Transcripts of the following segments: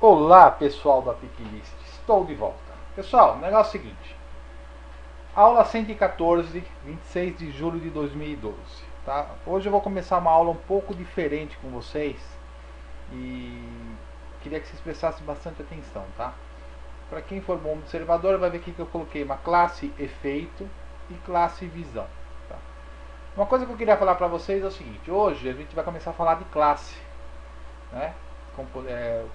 Olá pessoal da Picklist, estou de volta. Pessoal, o negócio é o seguinte: aula 114, 26 de julho de 2012. Tá? Hoje eu vou começar uma aula um pouco diferente com vocês e queria que vocês prestassem bastante atenção. Tá? Para quem for bom observador, vai ver aqui que eu coloquei uma classe efeito e classe visão. Tá? Uma coisa que eu queria falar para vocês é o seguinte: hoje a gente vai começar a falar de classe, né?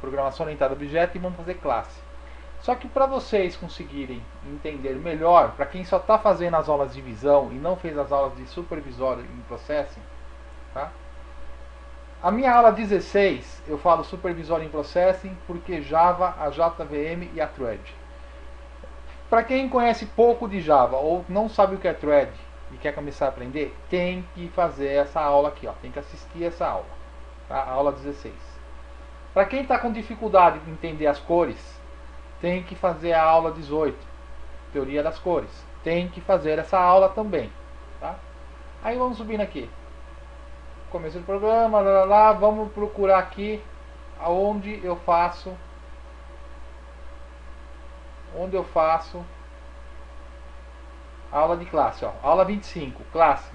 Programação orientada a objeto, e vamos fazer classe. Só que para vocês conseguirem entender melhor, para quem só está fazendo as aulas de visão e não fez as aulas de supervisório em processing, tá? A minha aula 16 eu falo supervisório em processing porque Java, a JVM e a Thread. Para quem conhece pouco de Java ou não sabe o que é Thread e quer começar a aprender, tem que fazer essa aula aqui, ó. Tem que assistir essa aula, tá? A aula 16. Para quem está com dificuldade de entender as cores, tem que fazer a aula 18, teoria das cores. Tem que fazer essa aula também, tá? Aí vamos subindo aqui. Começo do programa, vamos procurar aqui aonde eu faço a aula de classe, ó. Aula 25, classe,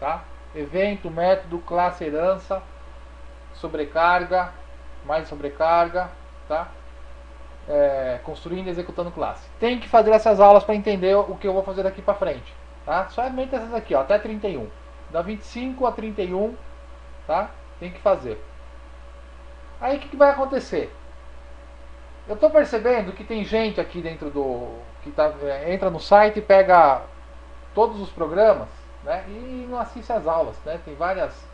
tá? Evento, método, classe, herança, sobrecarga, mais sobrecarga, tá? Construindo e executando classe. Tem que fazer essas aulas para entender o que eu vou fazer daqui para frente, tá? Somente essas aqui, ó, até 31. Da 25 a 31, tá? Tem que fazer. Aí o que vai acontecer? Eu estou percebendo que tem gente aqui dentro do que entra no site e pega todos os programas, né? E não assiste as aulas, né? Tem várias.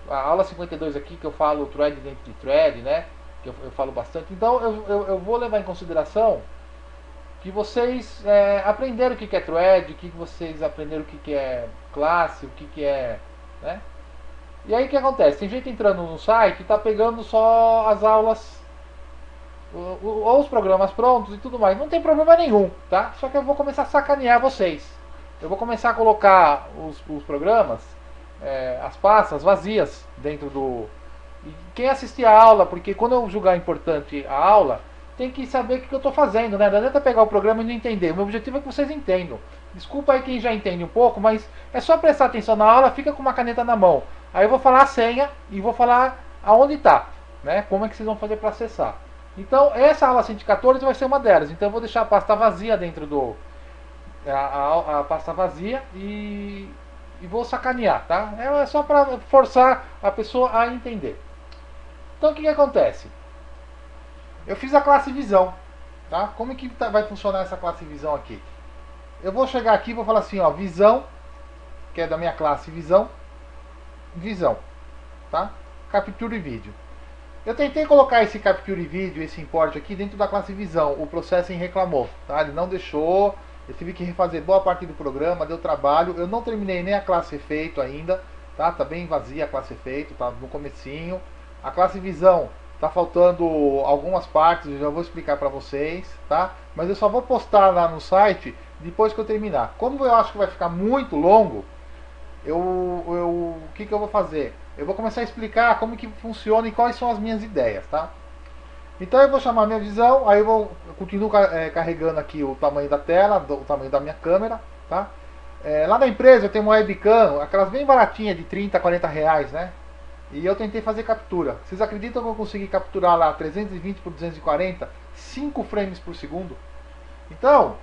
A aula 52 aqui que eu falo thread dentro de thread, né? Que eu falo bastante. Então eu vou levar em consideração que vocês aprenderam o que é thread, que vocês aprenderam o que é classe, o que é, né? E aí o que acontece? Tem gente entrando no site e está pegando só as aulas ou os programas prontos e tudo mais. Não tem problema nenhum, tá? Só que eu vou começar a sacanear vocês. Eu vou começar a colocar os programas, as pastas vazias dentro do... E quem assistir a aula, porque quando eu julgar importante a aula, tem que saber o que eu estou fazendo, né? Não adianta pegar o programa e não entender. O meu objetivo é que vocês entendam. Desculpa aí quem já entende um pouco, mas é só prestar atenção na aula, fica com uma caneta na mão. Aí eu vou falar a senha e vou falar aonde está, né? Como é que vocês vão fazer para acessar. Então, essa aula 114 vai ser uma delas. Então eu vou deixar a pasta vazia dentro do... a pasta vazia e vou sacanear, tá? É só para forçar a pessoa a entender. Então o que acontece? Eu fiz a classe visão, tá? Como é que vai funcionar essa classe visão aqui? Eu vou chegar aqui e vou falar assim, ó, visão, que é da minha classe visão, tá? Capture vídeo. Eu tentei colocar esse capture vídeo, esse import aqui dentro da classe visão. O processing reclamou, tá? Ele não deixou. Eu tive que refazer boa parte do programa, deu trabalho. Eu não terminei nem a classe efeito ainda, tá? Tá bem vazia a classe efeito, tá no comecinho. A classe visão tá faltando algumas partes, eu já vou explicar para vocês, tá? Mas eu só vou postar lá no site depois que eu terminar. Como eu acho que vai ficar muito longo, o que eu vou fazer? Eu vou começar a explicar como que funciona e quais são as minhas ideias, tá? Então eu vou chamar minha visão, aí eu continuo carregando aqui o tamanho da tela, o tamanho da minha câmera, tá? Lá na empresa eu tenho uma webcam, aquelas bem baratinhas de 30, 40 reais, né? E eu tentei fazer captura. Vocês acreditam que eu consegui capturar lá 320 por 240, 5 frames por segundo? Então,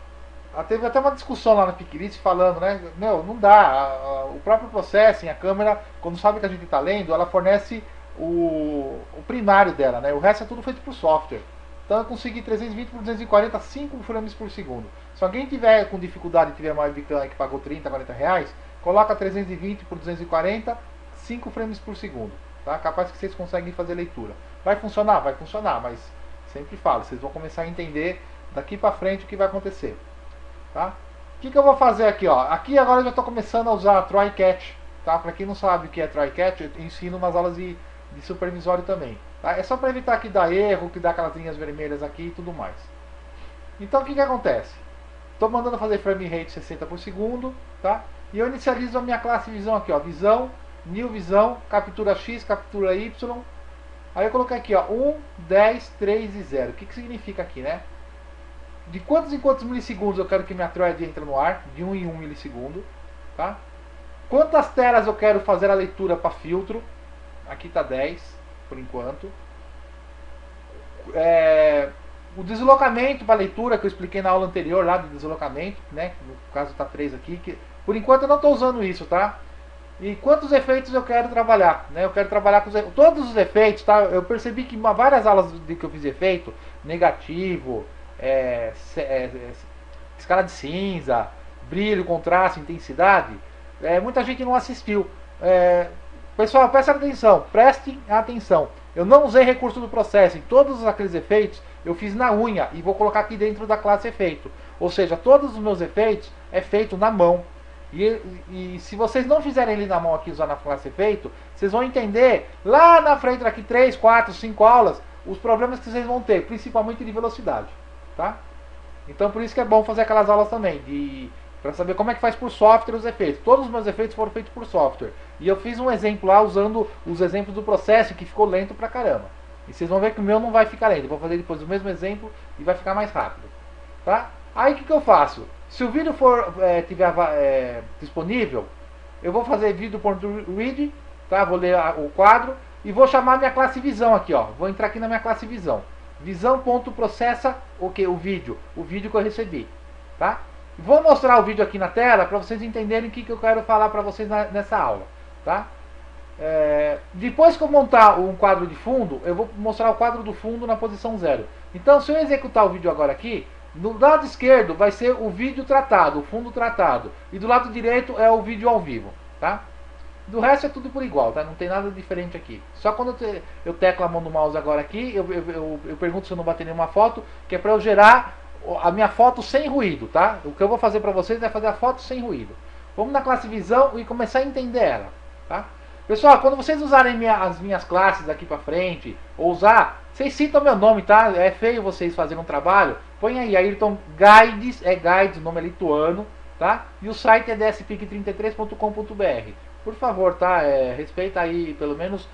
teve até uma discussão lá na Picklist falando, né? Meu, não dá. O próprio processing, a câmera, quando sabe que a gente está lendo, ela fornece o primário dela, né? O resto é tudo feito por software. Então eu consegui 320 por 240, 5 frames por segundo. Se alguém tiver com dificuldade, tiver uma webcam que pagou 30, 40 reais, coloca 320 por 240, 5 frames por segundo, tá? Capaz que vocês conseguem fazer leitura. Vai funcionar? Vai funcionar, mas sempre falo, vocês vão começar a entender daqui para frente o que vai acontecer, tá? O que eu vou fazer aqui, ó? Aqui agora eu já estou começando a usar try catch, tá? Para quem não sabe o que é try catch, eu ensino umas aulas de supervisório também, tá? É só para evitar que dá erro, que dá aquelas linhas vermelhas aqui e tudo mais. Então o que acontece? Estou mandando fazer frame rate 60 por segundo, tá? E eu inicializo a minha classe visão aqui, ó, visão, new visão, captura X, captura Y, Aí eu coloquei aqui, ó, 1, 10, 3 e 0. O que significa aqui, né? De quantos em quantos milissegundos eu quero que minha thread entre no ar? De 1 em 1 milissegundo, tá? Quantas telas eu quero fazer a leitura para filtro? Aqui está 10, por enquanto. O deslocamento para leitura, que eu expliquei na aula anterior, lá do deslocamento, né? No caso está 3 aqui. Que, por enquanto eu não estou usando isso, tá? E quantos efeitos eu quero trabalhar, né? Eu quero trabalhar com todos os efeitos, tá? Eu percebi que várias aulas de que eu fiz efeito, negativo, escala de cinza, brilho, contraste, intensidade, muita gente não assistiu. Pessoal, prestem atenção. Eu não usei recurso do Processing. Todos aqueles efeitos eu fiz na unha e vou colocar aqui dentro da classe efeito. Ou seja, todos os meus efeitos é feito na mão. E se vocês não fizerem ele na mão aqui, usar na classe efeito, vocês vão entender lá na frente, daqui 3, 4, 5 aulas, os problemas que vocês vão ter, principalmente de velocidade, tá? Então por isso que é bom fazer aquelas aulas também, para saber como é que faz por software os efeitos. Todos os meus efeitos foram feitos por software. E eu fiz um exemplo lá usando os exemplos do processo que ficou lento pra caramba. E vocês vão ver que o meu não vai ficar lento. Eu vou fazer depois o mesmo exemplo e vai ficar mais rápido, tá? Aí o que eu faço? Se o vídeo tiver disponível, eu vou fazer vídeo.read, tá? Vou ler o quadro e vou chamar minha classe visão aqui, ó. Vou entrar aqui na minha classe visão. Visão.processa o vídeo que eu recebi, tá? Vou mostrar o vídeo aqui na tela para vocês entenderem o que eu quero falar para vocês nessa aula, tá? Depois que eu montar um quadro de fundo, eu vou mostrar o quadro do fundo na posição 0. Então, se eu executar o vídeo agora aqui, no lado esquerdo vai ser o vídeo tratado, o fundo tratado. E do lado direito é o vídeo ao vivo, tá? Do resto é tudo por igual, tá? Não tem nada diferente aqui. Só quando eu teclo a mão do mouse agora aqui, eu pergunto se eu não bater nenhuma foto, que é para eu gerar a minha foto sem ruído, tá? O que eu vou fazer para vocês é fazer a foto sem ruído. Vamos na classe visão e começar a entender ela, tá? Pessoal, quando vocês usarem as minhas classes aqui pra frente, ou usar, vocês citam meu nome, tá? É feio vocês fazerem um trabalho. Põe aí, Ayrton Guides, Guides, o nome é lituano, tá? E o site é dspic33.com.br. Por favor, tá? Respeita aí, pelo menos,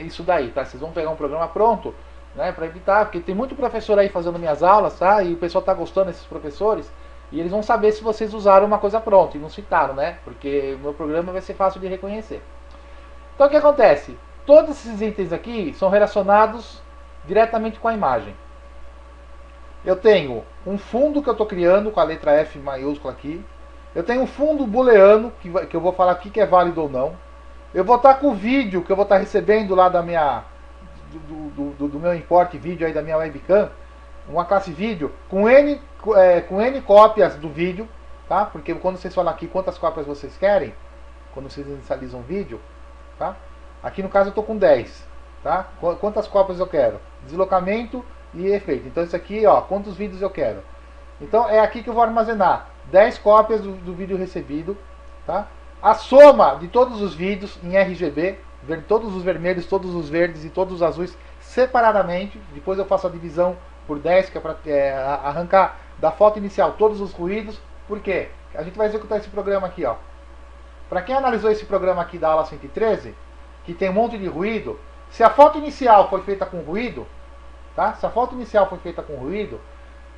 isso daí, tá? Vocês vão pegar um programa pronto, né? Pra evitar, porque tem muito professor aí fazendo minhas aulas, tá? E o pessoal tá gostando desses professores. E eles vão saber se vocês usaram uma coisa pronta e não citaram, né? Porque o meu programa vai ser fácil de reconhecer. Então o que acontece? Todos esses itens aqui são relacionados diretamente com a imagem. Eu tenho um fundo que eu estou criando com a letra F maiúscula aqui. Eu tenho um fundo booleano que eu vou falar aqui que é válido ou não. Eu vou estar com o vídeo que eu vou estar recebendo lá da minha do meu import vídeo aí da minha webcam, uma classe vídeo com N cópias do vídeo, tá? Porque quando vocês falam aqui quantas cópias vocês querem, quando vocês inicializam o vídeo, tá? Aqui no caso eu estou com 10, tá? Quantas cópias eu quero? Deslocamento e efeito. Então isso aqui, ó, quantos vídeos eu quero? Então é aqui que eu vou armazenar 10 cópias do vídeo recebido, tá? A soma de todos os vídeos em RGB, todos os vermelhos, todos os verdes e todos os azuis separadamente. Depois eu faço a divisão por 10, que é para arrancar da foto inicial todos os ruídos. Por quê? A gente vai executar esse programa aqui, ó. Para quem analisou esse programa aqui da aula 113, que tem um monte de ruído, se a foto inicial foi feita com ruído, tá? Se a foto inicial foi feita com ruído,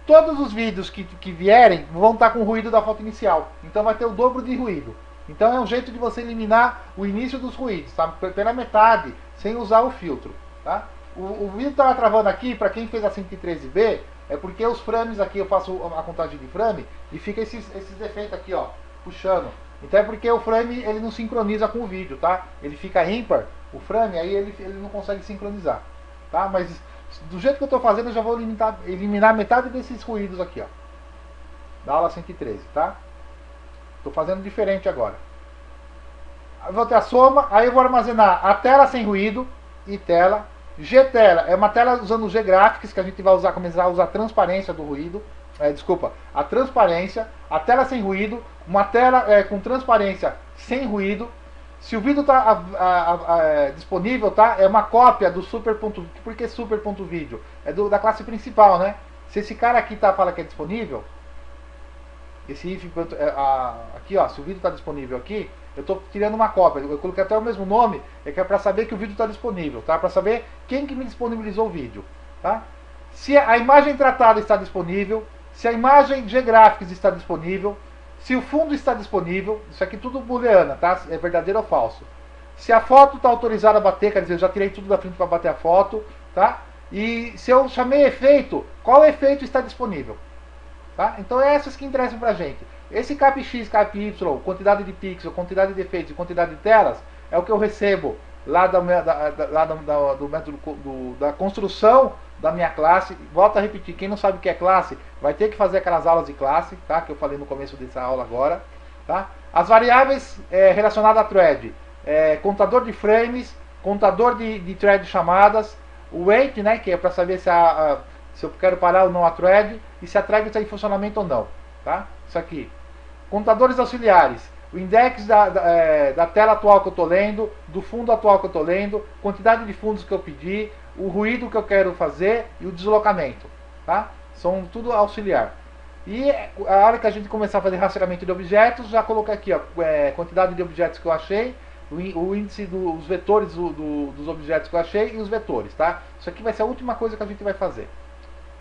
todos os vídeos que vierem vão estar com ruído da foto inicial. Então vai ter o dobro de ruído. Então é um jeito de você eliminar o início dos ruídos, tá? Pela metade, sem usar o filtro, tá? O vídeo estava travando aqui, para quem fez a 113B, é porque os frames aqui, eu faço a contagem de frame, e fica esses defeitos aqui, ó, puxando. Então é porque o frame ele não sincroniza com o vídeo, tá? Ele fica ímpar, o frame, aí ele não consegue sincronizar, tá? Mas do jeito que eu estou fazendo, eu já vou eliminar metade desses ruídos aqui, ó, da aula 113, tá? Estou fazendo diferente agora. Eu vou ter a soma, aí eu vou armazenar a tela sem ruído e tela. Gtela é uma tela usando o Ggraphics, que a gente vai usar, começar a usar a transparência do ruído. Desculpa, a transparência, a tela sem ruído, uma tela com transparência sem ruído. Se o vídeo está disponível, tá? É uma cópia do super.vídeo. Por que super.vídeo? É da classe principal, né? Se esse cara aqui fala que é disponível, esse if aqui, ó, se o vídeo está disponível aqui, eu estou criando uma cópia. Eu coloquei até o mesmo nome, que é para saber que o vídeo está disponível, tá? Para saber quem que me disponibilizou o vídeo, tá? Se a imagem tratada está disponível, se a imagem G-Graphics está disponível, se o fundo está disponível, isso aqui tudo booleana, tá? É verdadeiro ou falso. Se a foto está autorizada a bater, quer dizer, eu já tirei tudo da frente para bater a foto, tá? E se eu chamei efeito, qual efeito está disponível? Tá? Então é essas que interessam pra gente. Esse CapX, CapY, quantidade de pixels, quantidade de efeitos e quantidade de telas, é o que eu recebo lá do método da construção da minha classe. Volto a repetir, quem não sabe o que é classe, vai ter que fazer aquelas aulas de classe, tá? Que eu falei no começo dessa aula agora. Tá? As variáveis relacionadas a thread, contador de frames, contador de thread chamadas, o wait, né, que é para saber se eu quero parar ou não a thread, e se a thread está em funcionamento ou não. Tá? Isso aqui. Contadores auxiliares. O index da tela atual que eu estou lendo, do fundo atual que eu estou lendo, quantidade de fundos que eu pedi, o ruído que eu quero fazer e o deslocamento. Tá? São tudo auxiliar. E a hora que a gente começar a fazer rastreamento de objetos, já coloquei aqui ó, quantidade de objetos que eu achei, o índice dos vetores dos objetos que eu achei e os vetores. Tá? Isso aqui vai ser a última coisa que a gente vai fazer.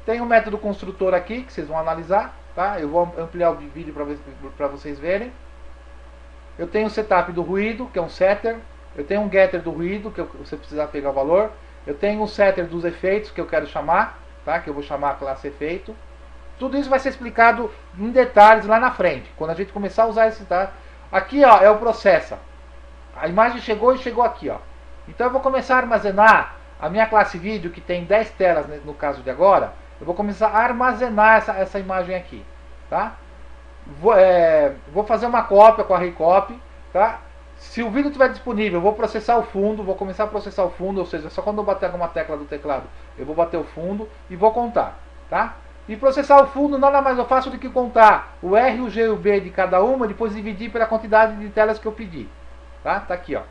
Tem um método construtor aqui, que vocês vão analisar. Tá? Eu vou ampliar o vídeo para vocês verem. Eu tenho o setup do ruído, que é um setter. Eu tenho um getter do ruído, que você precisa pegar o valor. Eu tenho um setter dos efeitos, que eu quero chamar, tá? Que eu vou chamar a classe efeito. Tudo isso vai ser explicado em detalhes lá na frente, quando a gente começar a usar esse. Tá? Aqui ó, é o processa. A imagem chegou e chegou aqui. Ó. Então eu vou começar a armazenar a minha classe vídeo, que tem 10 telas no caso de agora. Eu vou começar a armazenar essa imagem aqui. Tá? Vou fazer uma cópia com a RayCopy. Tá? Se o vídeo estiver disponível, eu vou processar o fundo. Vou começar a processar o fundo, ou seja, só quando eu bater alguma tecla do teclado, eu vou bater o fundo e vou contar. Tá? E processar o fundo nada mais eu faço do que contar o R, o G e o B de cada uma, depois dividir pela quantidade de telas que eu pedi. Tá? Tá aqui, ó.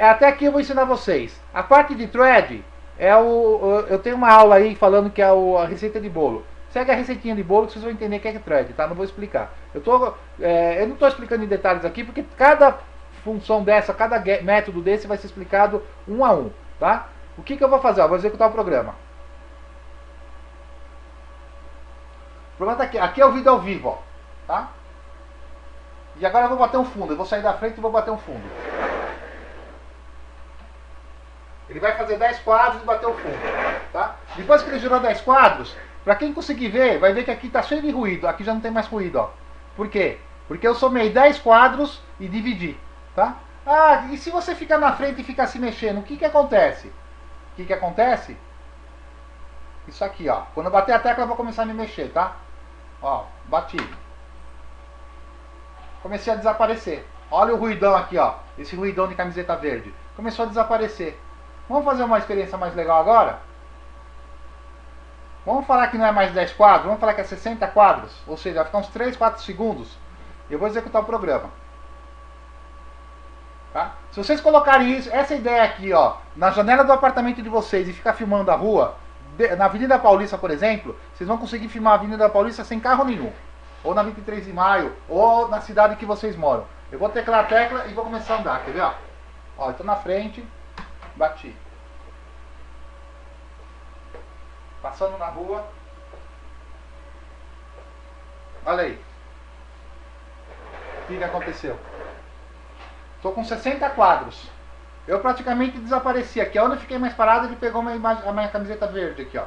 Até aqui eu vou ensinar vocês. A parte de thread eu tenho uma aula aí falando que é a receita de bolo. Segue a receitinha de bolo que vocês vão entender o que é thread, tá? Não vou explicar. Eu não estou explicando em detalhes aqui porque cada função dessa, cada método desse vai ser explicado um a um, tá? O que eu vou fazer? Eu vou executar o programa. O programa tá aqui. Aqui é o vídeo ao vivo, ó, tá? E agora eu vou bater um fundo. Eu vou sair da frente e vou bater um fundo. Ele vai fazer 10 quadros e bater o fundo. Tá? Depois que ele girou 10 quadros, para quem conseguir ver, vai ver que aqui está cheio de ruído. Aqui já não tem mais ruído. Ó. Por quê? Porque eu somei 10 quadros e dividi. Tá? Ah, e se você ficar na frente e ficar se mexendo, o que acontece? O que acontece? Isso aqui, ó. Quando eu bater a tecla, eu vou começar a me mexer, tá? Ó, bati. Comecei a desaparecer. Olha o ruidão aqui, ó. Esse ruidão de camiseta verde. Começou a desaparecer. Vamos fazer uma experiência mais legal agora? Vamos falar que não é mais 10 quadros, vamos falar que é 60 quadros. Ou seja, vai ficar uns 3, 4 segundos. Eu vou executar o programa. Tá? Se vocês colocarem isso, essa ideia aqui, ó, na janela do apartamento de vocês e ficar filmando a rua, na Avenida Paulista, por exemplo, vocês vão conseguir filmar a Avenida Paulista sem carro nenhum. Ou na 23 de Maio, ou na cidade que vocês moram. Eu vou teclar a tecla e vou começar a andar, quer ver? Ó, eu estou na frente. Bati. Passando na rua. Olha aí. O que aconteceu? Estou com 60 quadros. Eu praticamente desapareci. Aqui onde eu fiquei mais parado, ele pegou a minha camiseta verde aqui, ó.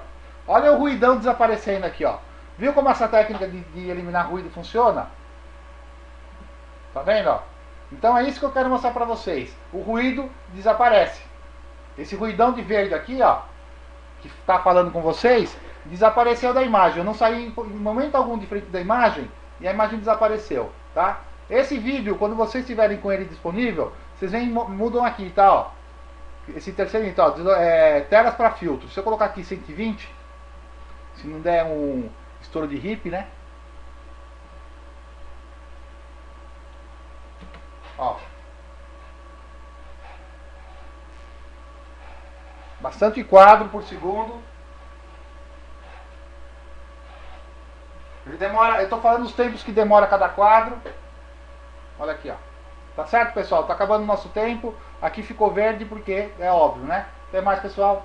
Olha o ruidão desaparecendo aqui, ó. Viu como essa técnica de eliminar ruído funciona? Tá vendo, ó? Então é isso que eu quero mostrar para vocês. O ruído desaparece. Esse ruidão de verde aqui, ó, que está falando com vocês, desapareceu da imagem. Eu não saí em momento algum de frente da imagem e a imagem desapareceu, tá? Esse vídeo, quando vocês estiverem com ele disponível, vocês vêm, mudam aqui, tá? Ó. Esse terceiro item, ó, telas para filtro. Se eu colocar aqui 120, se não der um estouro de hip, né? Ó. Bastante quadro por segundo. Ele demora, eu estou falando os tempos que demora cada quadro. Olha aqui, ó. Tá certo, pessoal? Tá acabando o nosso tempo. Aqui ficou verde porque é óbvio, né? Até mais, pessoal.